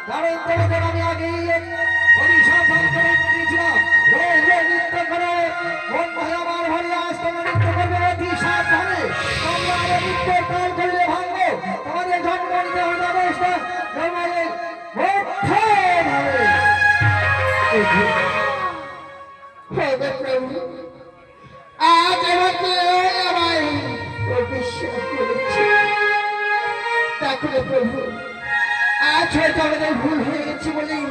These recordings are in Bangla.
কারণ তোমাদের আমি আগেই অভিশাপ করে দিয়েছিলাম রোজ রোজ নৃত্য করে মন ভয় আমার হলে আজ তোমরা নৃত্য করবে অতি সাবধানে তোমরা আমার নৃত্য তাল করলে ভাঙবো তোমাদের জন্ম নিতে হবে অবস্থা তোমাদের মধ্যে প্রভু আজ আমাকে আমায় অভিশাপ করেছে দেখো প্রভু আজ হয়তো আমাদের ভুল হয়ে গেছে বলেই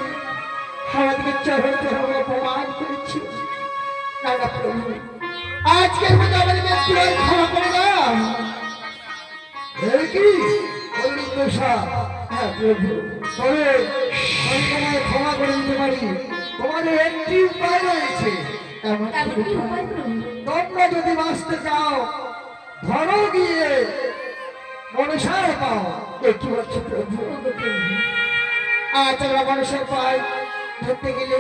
আমাদেরকে চরণ চরণ অপমান করেছি না না প্রভু আজকের মতো আমাদেরকে তুই ক্ষমা করে দাও কি বললি দোষা হ্যাঁ প্রভু তবে আমি তোমায় ক্ষমা করে দিতে পারি তোমাদের একটি উপায় রয়েছে এমন কি উপায়? তোমরা যদি বাঁচতে চাও ধরো গিয়ে মনসার পাও কি বলছো প্রভু আজ আমরা মানুষের পাই ধরতে গেলে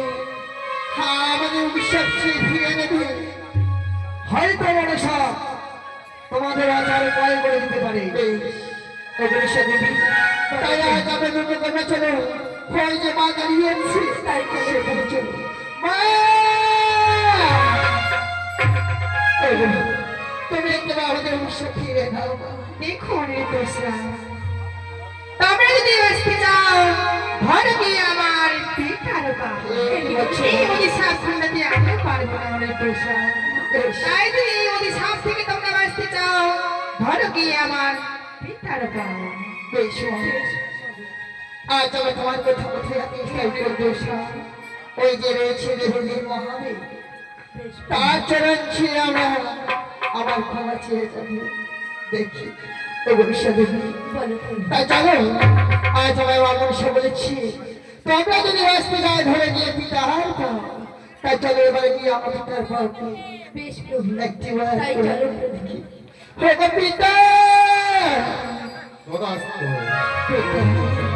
হ্যাঁ আমাদের অভিশাপ ফিরে নেবে হয়তো মনসা তোমাদের আচার উপায় করে দিতে পারে অভিশাপ দেবী তাই আজ আমরা দুটো কন্যা চলো হয় যে মা দাঁড়িয়ে আছে তাই সেখানে চলো মা তুমি একবার আমাদের অভিশাপ ফিরে দাও দেখুন দোষরা তোমরা যদি বাঁচতে চাও ঘরে গিয়ে আমার পিঠার এই অভিশাপ ঠান্ডাতে আমি পারবো না অনেক দোষরা তাই যদি এই অভিশাপ থেকে তোমরা বাঁচতে চাও ঘরে গিয়ে আমার পিঠার বেশ আজ আমার তোমার কথা কোথায় দোষরা ওই যে রয়েছে দেবীর মহাদেব তার চরণ ছিঁড়ে আমরা আমার ক্ষমা চেয়ে যাবে দেখি তাই জানো আজ আমায় মানুষে বলেছি তোমরা যদি বাঁচতে যাও ধরে গিয়ে পিতা হার পাও তাই চলো এবারে গিয়ে আমার পিতার পাও একটি পিতা তদাস্তু। পিতা